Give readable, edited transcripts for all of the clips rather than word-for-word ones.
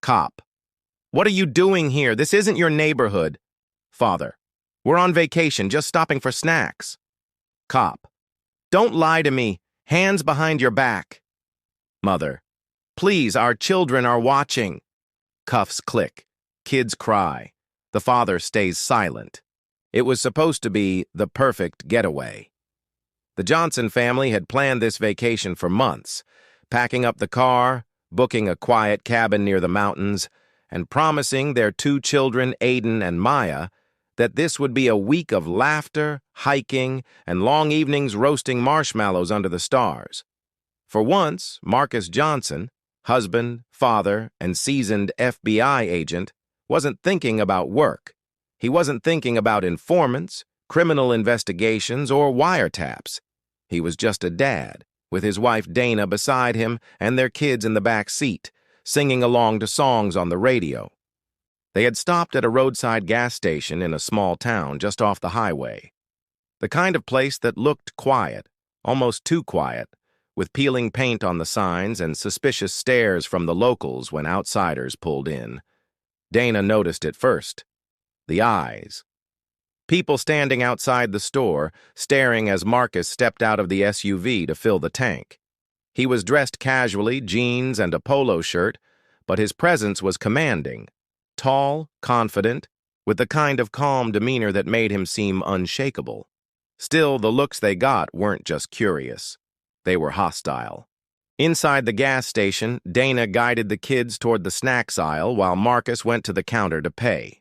Cop. What are you doing here? This isn't your neighborhood. Father. We're on vacation, just stopping for snacks. Cop. Don't lie to me. Hands behind your back. Mother. Please, our children are watching. Cuffs click. Kids cry. The father stays silent. It was supposed to be the perfect getaway. The Johnson family had planned this vacation for months, packing up the car, booking a quiet cabin near the mountains, and promising their two children, Aiden and Maya, that this would be a week of laughter, hiking, and long evenings roasting marshmallows under the stars. For once, Marcus Johnson, husband, father, and seasoned FBI agent, wasn't thinking about work. He wasn't thinking about informants, criminal investigations, or wiretaps. He was just a dad, with his wife Dana beside him and their kids in the back seat, singing along to songs on the radio. They had stopped at a roadside gas station in a small town just off the highway. The kind of place that looked quiet, almost too quiet, with peeling paint on the signs and suspicious stares from the locals when outsiders pulled in. Dana noticed it first. The eyes. People standing outside the store, staring as Marcus stepped out of the SUV to fill the tank. He was dressed casually, jeans and a polo shirt, but his presence was commanding. Tall, confident, with the kind of calm demeanor that made him seem unshakable. Still, the looks they got weren't just curious. They were hostile. Inside the gas station, Dana guided the kids toward the snacks aisle while Marcus went to the counter to pay.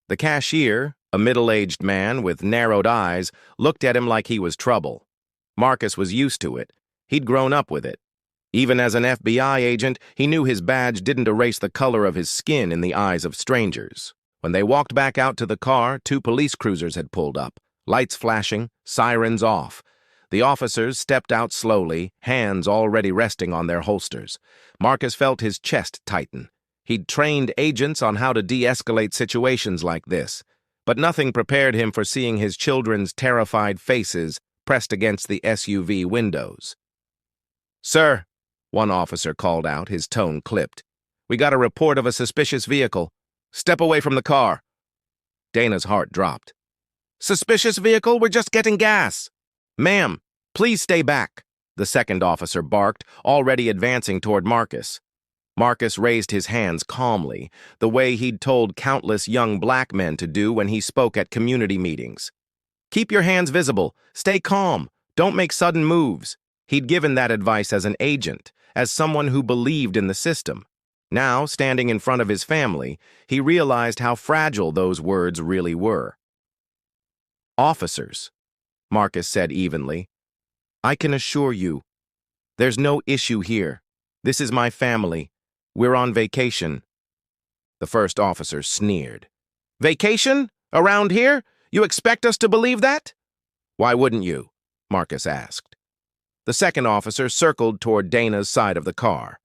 The cashier, a middle-aged man with narrowed eyes, looked at him like he was trouble. Marcus was used to it. He'd grown up with it. Even as an FBI agent, he knew his badge didn't erase the color of his skin in the eyes of strangers. When they walked back out to the car, two police cruisers had pulled up, lights flashing, sirens off. The officers stepped out slowly, hands already resting on their holsters. Marcus felt his chest tighten. He'd trained agents on how to de-escalate situations like this, but nothing prepared him for seeing his children's terrified faces pressed against the SUV windows. "Sir," one officer called out, his tone clipped. "We got a report of a suspicious vehicle. Step away from the car." Dana's heart dropped. "Suspicious vehicle? We're just getting gas." "Ma'am, please stay back," the second officer barked, already advancing toward Marcus. Marcus raised his hands calmly, the way he'd told countless young black men to do when he spoke at community meetings. "Keep your hands visible. Stay calm. Don't make sudden moves." He'd given that advice as an agent, as someone who believed in the system. Now, standing in front of his family, he realized how fragile those words really were. "Officers," Marcus said evenly, "I can assure you, there's no issue here. This is my family. We're on vacation." The first officer sneered. "Vacation? Around here? You expect us to believe that?" "Why wouldn't you?" Marcus asked. The second officer circled toward Dana's side of the car.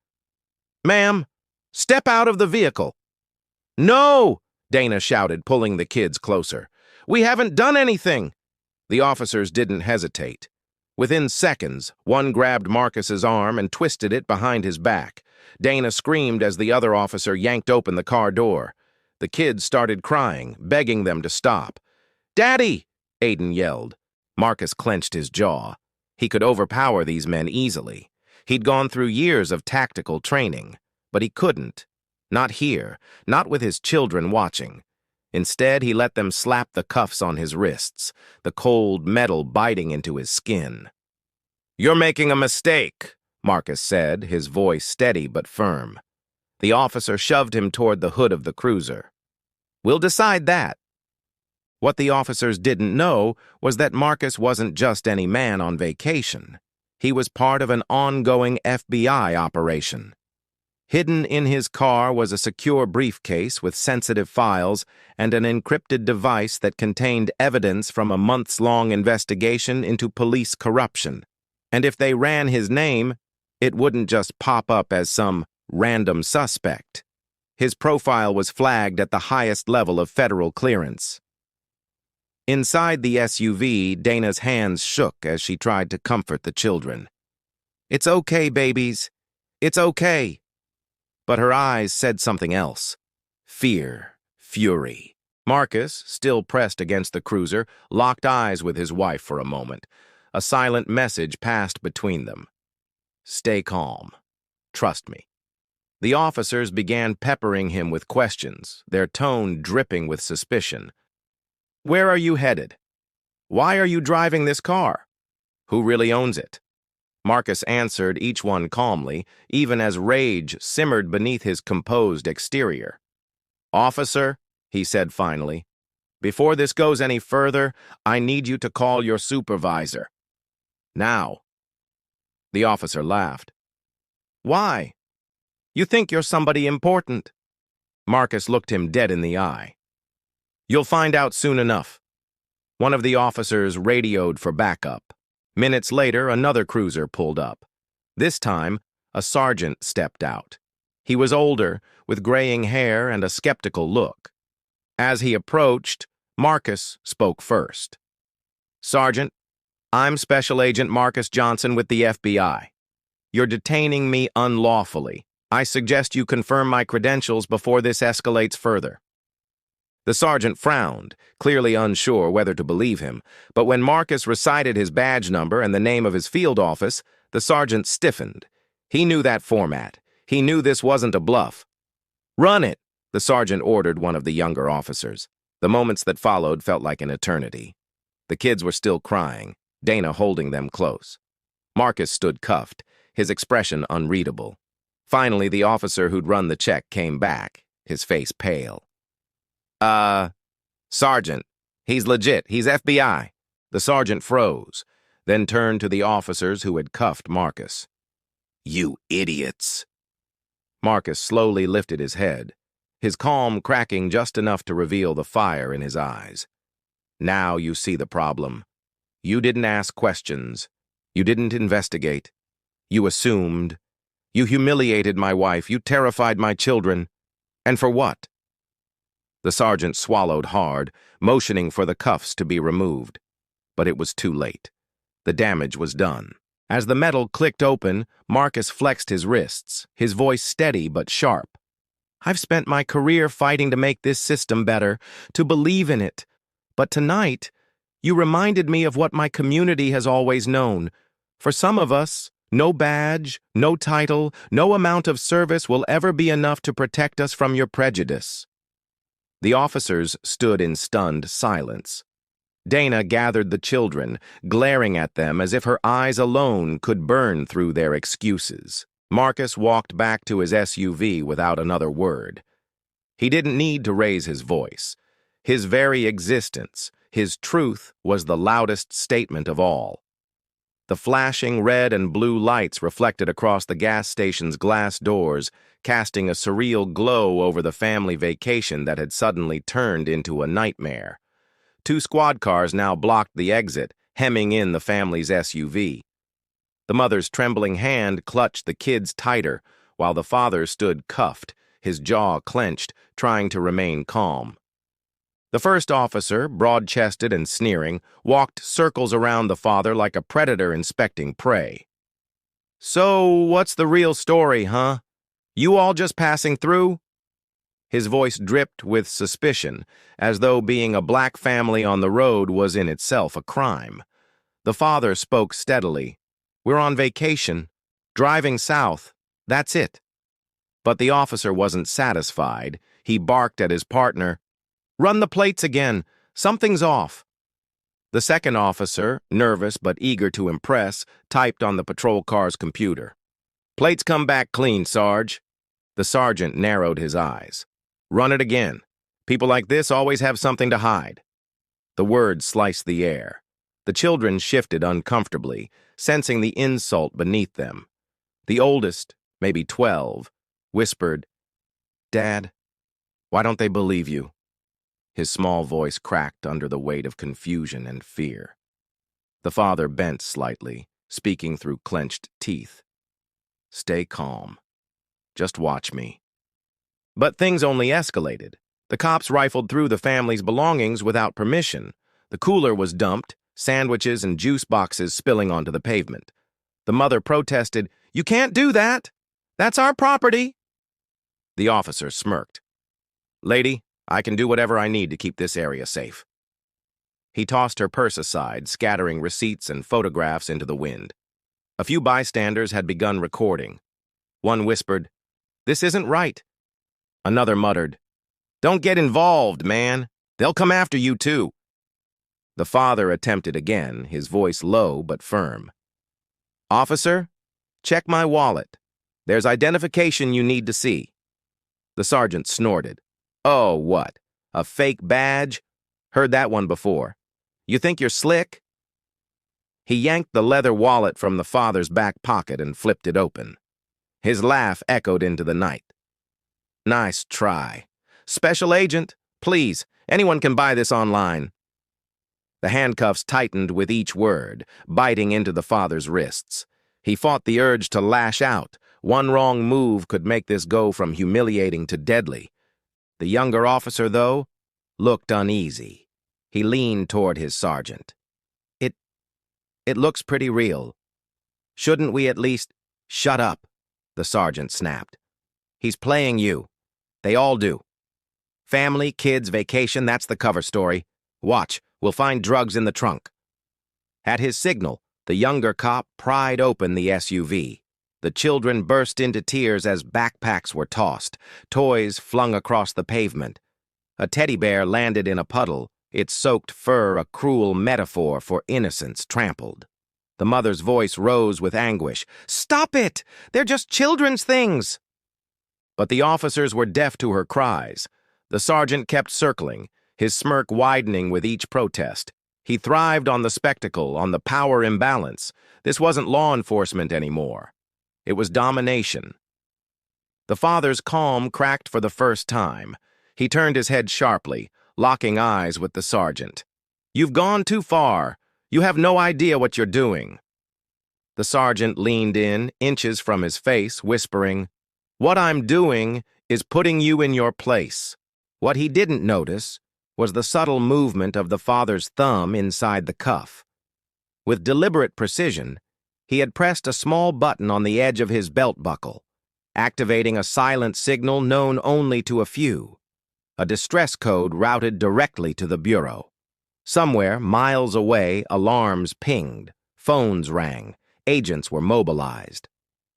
"Ma'am, step out of the vehicle." "No!" Dana shouted, pulling the kids closer. "We haven't done anything." The officers didn't hesitate. Within seconds, one grabbed Marcus's arm and twisted it behind his back. Dana screamed as the other officer yanked open the car door. The kids started crying, begging them to stop. "Daddy!" Aiden yelled. Marcus clenched his jaw. He could overpower these men easily. He'd gone through years of tactical training, but he couldn't. Not here, not with his children watching. Instead, he let them slap the cuffs on his wrists, the cold metal biting into his skin. "You're making a mistake," Marcus said, his voice steady but firm. The officer shoved him toward the hood of the cruiser. "We'll decide that." What the officers didn't know was that Marcus wasn't just any man on vacation. He was part of an ongoing FBI operation. Hidden in his car was a secure briefcase with sensitive files and an encrypted device that contained evidence from a months-long investigation into police corruption. And if they ran his name, it wouldn't just pop up as some random suspect. His profile was flagged at the highest level of federal clearance. Inside the SUV, Dana's hands shook as she tried to comfort the children. "It's okay, babies. It's okay." But her eyes said something else. Fear, fury. Marcus, still pressed against the cruiser, locked eyes with his wife for a moment. A silent message passed between them. Stay calm. Trust me. The officers began peppering him with questions, their tone dripping with suspicion. Where are you headed? Why are you driving this car? Who really owns it? Marcus answered each one calmly, even as rage simmered beneath his composed exterior. Officer, he said finally, before this goes any further, I need you to call your supervisor. Now. The officer laughed. Why? You think you're somebody important? Marcus looked him dead in the eye. You'll find out soon enough. One of the officers radioed for backup. Minutes later, another cruiser pulled up. This time, a sergeant stepped out. He was older, with graying hair and a skeptical look. As he approached, Marcus spoke first. Sergeant, I'm Special Agent Marcus Johnson with the FBI. You're detaining me unlawfully. I suggest you confirm my credentials before this escalates further. The sergeant frowned, clearly unsure whether to believe him, but when Marcus recited his badge number and the name of his field office, the sergeant stiffened. He knew that format. He knew this wasn't a bluff. Run it, the sergeant ordered one of the younger officers. The moments that followed felt like an eternity. The kids were still crying, Dana holding them close. Marcus stood cuffed, his expression unreadable. Finally, the officer who'd run the check came back, his face pale. Sergeant, he's legit. He's FBI. The sergeant froze, then turned to the officers who had cuffed Marcus. You idiots. Marcus slowly lifted his head, his calm cracking just enough to reveal the fire in his eyes. Now you see the problem. You didn't ask questions. You didn't investigate. You assumed. You humiliated my wife. You terrified my children. And for what? The sergeant swallowed hard, motioning for the cuffs to be removed. But it was too late. The damage was done. As the metal clicked open, Marcus flexed his wrists, his voice steady but sharp. I've spent my career fighting to make this system better, to believe in it. But tonight, you reminded me of what my community has always known. For some of us, no badge, no title, no amount of service will ever be enough to protect us from your prejudice. The officers stood in stunned silence. Dana gathered the children, glaring at them as if her eyes alone could burn through their excuses. Marcus walked back to his SUV without another word. He didn't need to raise his voice. His very existence, his truth, was the loudest statement of all. The flashing red and blue lights reflected across the gas station's glass doors, casting a surreal glow over the family vacation that had suddenly turned into a nightmare. 2 squad cars now blocked the exit, hemming in the family's SUV. The mother's trembling hand clutched the kids tighter, while the father stood cuffed, his jaw clenched, trying to remain calm. The first officer, broad-chested and sneering, walked circles around the father like a predator inspecting prey. So, what's the real story, huh? You all just passing through? His voice dripped with suspicion, as though being a black family on the road was in itself a crime. The father spoke steadily. We're on vacation, driving south, that's it. But the officer wasn't satisfied. He barked at his partner. Run the plates again. Something's off. The second officer, nervous but eager to impress, typed on the patrol car's computer. Plates come back clean, Sarge. The sergeant narrowed his eyes. Run it again. People like this always have something to hide. The words sliced the air. The children shifted uncomfortably, sensing the insult beneath them. The oldest, maybe 12, whispered, Dad, why don't they believe you? His small voice cracked under the weight of confusion and fear. The father bent slightly, speaking through clenched teeth. Stay calm. Just watch me. But things only escalated. The cops rifled through the family's belongings without permission. The cooler was dumped, sandwiches and juice boxes spilling onto the pavement. The mother protested, You can't do that! That's our property! The officer smirked. "Lady, I can do whatever I need to keep this area safe." He tossed her purse aside, scattering receipts and photographs into the wind. A few bystanders had begun recording. One whispered, "This isn't right." Another muttered, "Don't get involved, man. They'll come after you, too." The father attempted again, his voice low but firm. "Officer, check my wallet. There's identification you need to see." The sergeant snorted. "Oh, what? A fake badge? Heard that one before. You think you're slick?" He yanked the leather wallet from the father's back pocket and flipped it open. His laugh echoed into the night. "Nice try. Special agent, please, anyone can buy this online." The handcuffs tightened with each word, biting into the father's wrists. He fought the urge to lash out. One wrong move could make this go from humiliating to deadly. The younger officer, though, looked uneasy. He leaned toward his sergeant. It looks pretty real. Shouldn't we at least—" "Shut up," the sergeant snapped. "He's playing you. They all do. Family, kids, vacation, that's the cover story. Watch, we'll find drugs in the trunk." At his signal, the younger cop pried open the SUV. The children burst into tears as backpacks were tossed, toys flung across the pavement. A teddy bear landed in a puddle, its soaked fur a cruel metaphor for innocence trampled. The mother's voice rose with anguish. "Stop it! They're just children's things!" But the officers were deaf to her cries. The sergeant kept circling, his smirk widening with each protest. He thrived on the spectacle, on the power imbalance. This wasn't law enforcement anymore. It was domination. The father's calm cracked for the first time. He turned his head sharply, locking eyes with the sergeant. "You've gone too far. You have no idea what you're doing." The sergeant leaned in, inches from his face, whispering, "What I'm doing is putting you in your place." What he didn't notice was the subtle movement of the father's thumb inside the cuff. With deliberate precision, he had pressed a small button on the edge of his belt buckle, activating a silent signal known only to a few. A distress code routed directly to the bureau. Somewhere, miles away, alarms pinged, phones rang, agents were mobilized.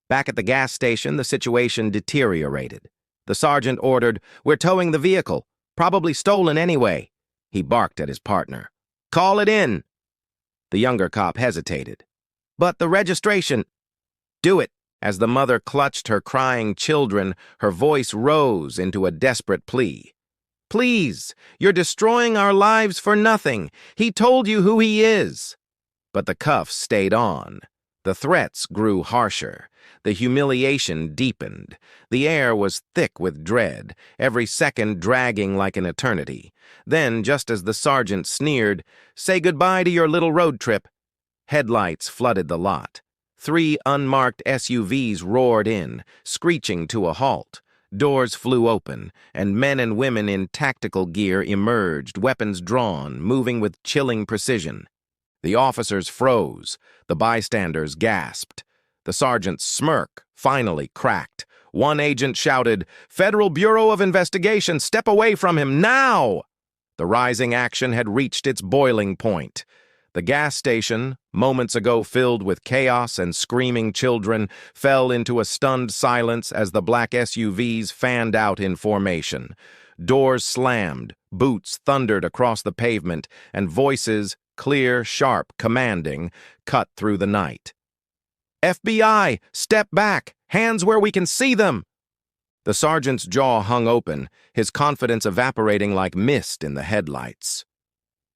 Back at the gas station, the situation deteriorated. The sergeant ordered, "We're towing the vehicle, probably stolen anyway." He barked at his partner. "Call it in." The younger cop hesitated. "But the registration—" "Do it." As the mother clutched her crying children, her voice rose into a desperate plea. "Please, you're destroying our lives for nothing. He told you who he is." But the cuffs stayed on. The threats grew harsher. The humiliation deepened. The air was thick with dread, every second dragging like an eternity. Then, just as the sergeant sneered, "Say goodbye to your little road trip," headlights flooded the lot. 3 unmarked SUVs roared in, screeching to a halt. Doors flew open, and men and women in tactical gear emerged, weapons drawn, moving with chilling precision. The officers froze. The bystanders gasped. The sergeant's smirk finally cracked. One agent shouted, "Federal Bureau of Investigation, step away from him, now!" The rising action had reached its boiling point. The gas station, moments ago filled with chaos and screaming children, fell into a stunned silence as the black SUVs fanned out in formation. Doors slammed, boots thundered across the pavement, and voices, clear, sharp, commanding, cut through the night. "FBI, step back! Hands where we can see them!" The sergeant's jaw hung open, his confidence evaporating like mist in the headlights.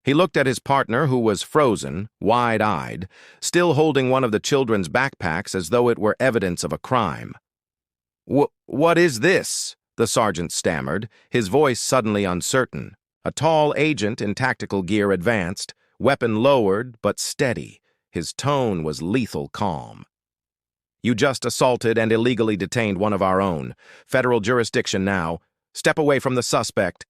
He looked at his partner, who was frozen, wide-eyed, still holding one of the children's backpacks as though it were evidence of a crime. What is this?" the sergeant stammered, his voice suddenly uncertain. A tall agent in tactical gear advanced, weapon lowered but steady. His tone was lethal calm. "You just assaulted and illegally detained one of our own. Federal jurisdiction now. Step away from the suspect."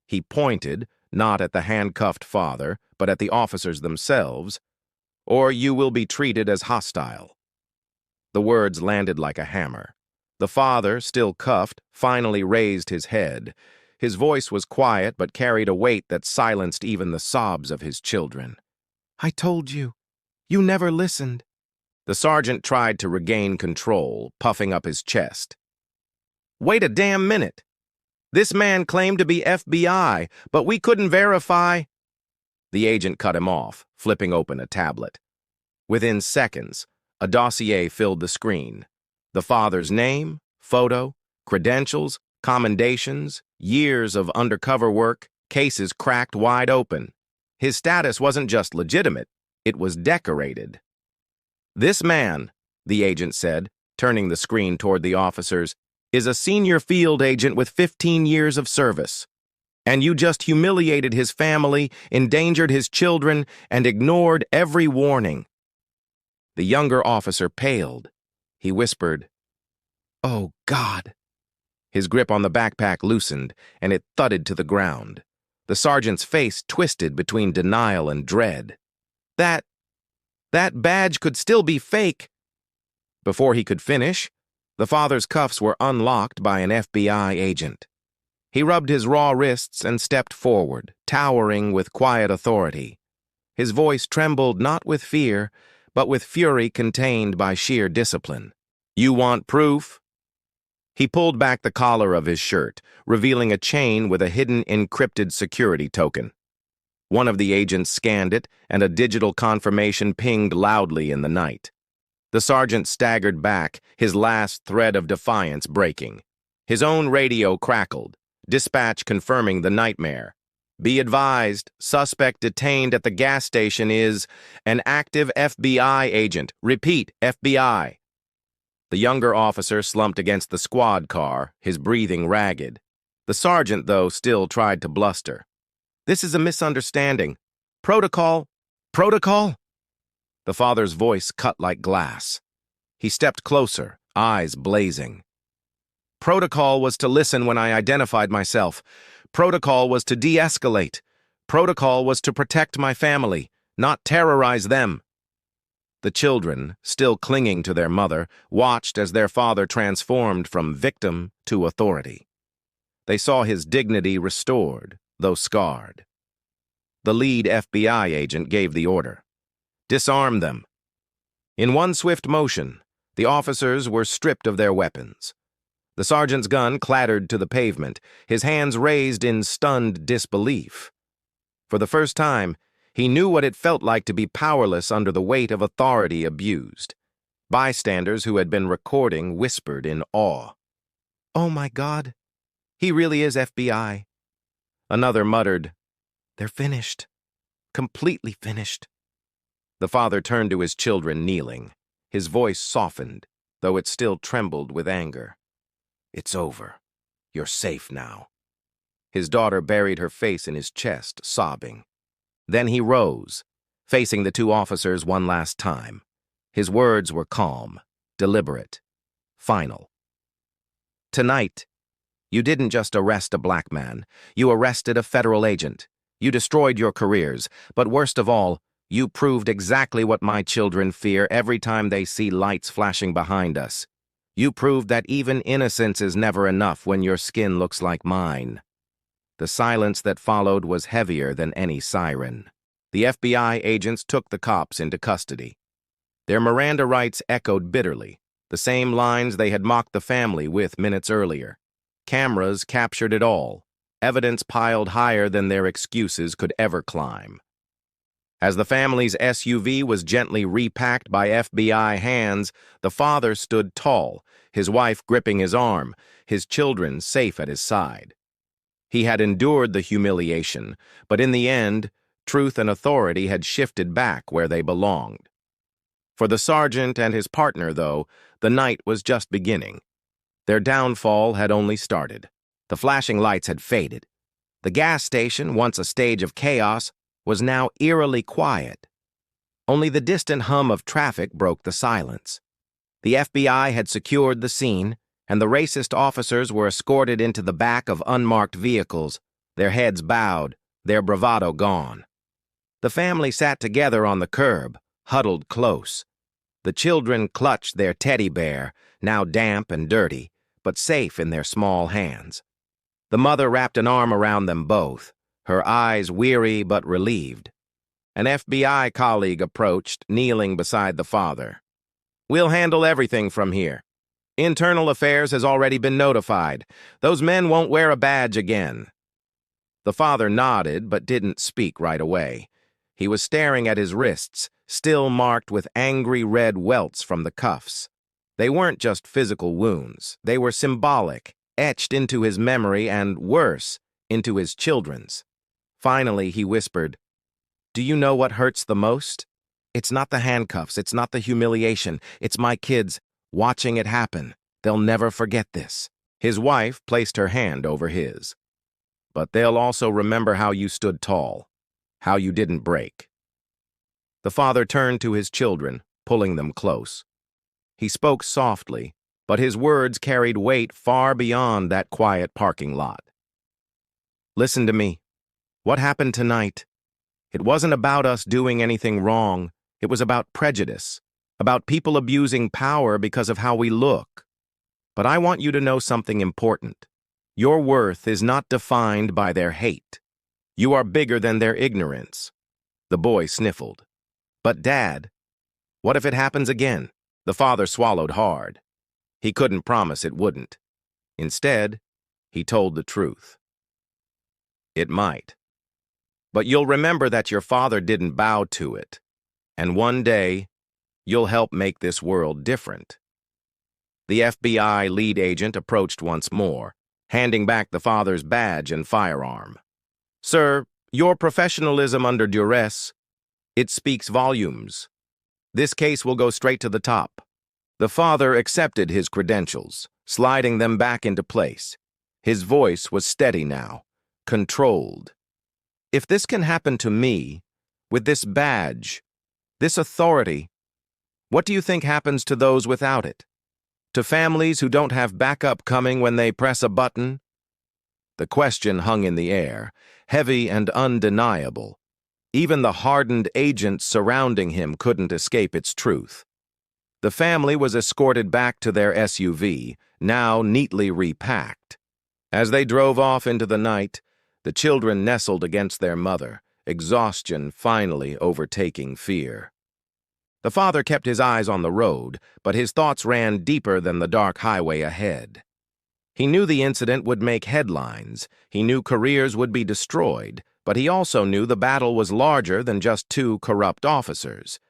He pointed, not at the handcuffed father, but at the officers themselves, "or you will be treated as hostile." The words landed like a hammer. The father, still cuffed, finally raised his head. His voice was quiet but carried a weight that silenced even the sobs of his children. "I told you. You never listened." The sergeant tried to regain control, puffing up his chest. "Wait a damn minute. This man claimed to be FBI, but we couldn't verify." The agent cut him off, flipping open a tablet. Within seconds, a dossier filled the screen. The father's name, photo, credentials, commendations, years of undercover work, cases cracked wide open. His status wasn't just legitimate, it was decorated. "This man," the agent said, turning the screen toward the officers, "is a senior field agent with 15 years of service. And you just humiliated his family, endangered his children, and ignored every warning." The younger officer paled. He whispered, "Oh, God." His grip on the backpack loosened, and it thudded to the ground. The sergeant's face twisted between denial and dread. That badge could still be fake." Before he could finish, the father's cuffs were unlocked by an FBI agent. He rubbed his raw wrists and stepped forward, towering with quiet authority. His voice trembled not with fear, but with fury contained by sheer discipline. "You want proof?" He pulled back the collar of his shirt, revealing a chain with a hidden encrypted security token. One of the agents scanned it, and a digital confirmation pinged loudly in the night. The sergeant staggered back, his last thread of defiance breaking. His own radio crackled, dispatch confirming the nightmare. "Be advised, suspect detained at the gas station is an active FBI agent. Repeat, FBI." The younger officer slumped against the squad car, his breathing ragged. The sergeant, though, still tried to bluster. "This is a misunderstanding. Protocol. Protocol?" The father's voice cut like glass. He stepped closer, eyes blazing. "Protocol was to listen when I identified myself. Protocol was to de-escalate. Protocol was to protect my family, not terrorize them." The children, still clinging to their mother, watched as their father transformed from victim to authority. They saw his dignity restored, though scarred. The lead FBI agent gave the order. "Disarm them." In one swift motion, the officers were stripped of their weapons. The sergeant's gun clattered to the pavement, his hands raised in stunned disbelief. For the first time, he knew what it felt like to be powerless under the weight of authority abused. Bystanders who had been recording whispered in awe. "Oh my God, he really is FBI." Another muttered, "They're finished. Completely finished." The father turned to his children kneeling. His voice softened, though it still trembled with anger. "It's over. You're safe now." His daughter buried her face in his chest, sobbing. Then he rose, facing the two officers one last time. His words were calm, deliberate, final. "Tonight, you didn't just arrest a black man. You arrested a federal agent. You destroyed your careers, but worst of all, you proved exactly what my children fear every time they see lights flashing behind us. You proved that even innocence is never enough when your skin looks like mine." The silence that followed was heavier than any siren. The FBI agents took the cops into custody. Their Miranda rights echoed bitterly, the same lines they had mocked the family with minutes earlier. Cameras captured it all, evidence piled higher than their excuses could ever climb. As the family's SUV was gently repacked by FBI hands, the father stood tall, his wife gripping his arm, his children safe at his side. He had endured the humiliation, but in the end, truth and authority had shifted back where they belonged. For the sergeant and his partner, though, the night was just beginning. Their downfall had only started. The flashing lights had faded. The gas station, once a stage of chaos, was now eerily quiet. Only the distant hum of traffic broke the silence. The FBI had secured the scene, and the racist officers were escorted into the back of unmarked vehicles, their heads bowed, their bravado gone. The family sat together on the curb, huddled close. The children clutched their teddy bear, now damp and dirty, but safe in their small hands. The mother wrapped an arm around them both, her eyes weary but relieved. An FBI colleague approached, kneeling beside the father. "We'll handle everything from here. Internal Affairs has already been notified. Those men won't wear a badge again." The father nodded but didn't speak right away. He was staring at his wrists, still marked with angry red welts from the cuffs. They weren't just physical wounds. They were symbolic, etched into his memory and, worse, into his children's. Finally, he whispered, "Do you know what hurts the most? It's not the handcuffs, it's not the humiliation, it's my kids watching it happen. They'll never forget this." His wife placed her hand over his. "But they'll also remember how you stood tall, how you didn't break." The father turned to his children, pulling them close. He spoke softly, but his words carried weight far beyond that quiet parking lot. "Listen to me. What happened tonight? It wasn't about us doing anything wrong. It was about prejudice, about people abusing power because of how we look. But I want you to know something important. Your worth is not defined by their hate. You are bigger than their ignorance." The boy sniffled. "But Dad, what if it happens again?" The father swallowed hard. He couldn't promise it wouldn't. Instead, he told the truth. "It might. But you'll remember that your father didn't bow to it. And one day, you'll help make this world different." The FBI lead agent approached once more, handing back the father's badge and firearm. "Sir, your professionalism under duress, it speaks volumes. This case will go straight to the top." The father accepted his credentials, sliding them back into place. His voice was steady now, controlled. "If this can happen to me, with this badge, this authority, what do you think happens to those without it? To families who don't have backup coming when they press a button?" The question hung in the air, heavy and undeniable. Even the hardened agents surrounding him couldn't escape its truth. The family was escorted back to their SUV, now neatly repacked. As they drove off into the night, the children nestled against their mother, exhaustion finally overtaking fear. The father kept his eyes on the road, but his thoughts ran deeper than the dark highway ahead. He knew the incident would make headlines, he knew careers would be destroyed, but he also knew the battle was larger than just two corrupt officers.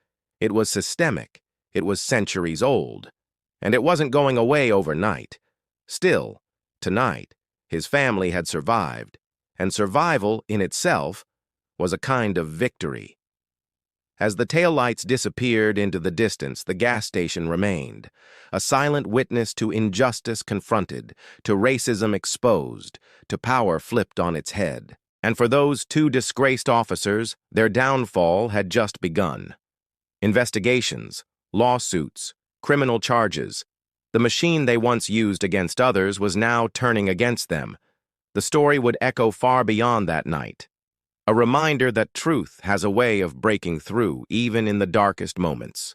It was systemic, it was centuries old, and it wasn't going away overnight. Still, tonight, his family had survived, and survival in itself was a kind of victory. As the taillights disappeared into the distance, the gas station remained, a silent witness to injustice confronted, to racism exposed, to power flipped on its head. And for those two disgraced officers, their downfall had just begun. Investigations, lawsuits, criminal charges. The machine they once used against others was now turning against them. The story would echo far beyond that night. A reminder that truth has a way of breaking through even in the darkest moments.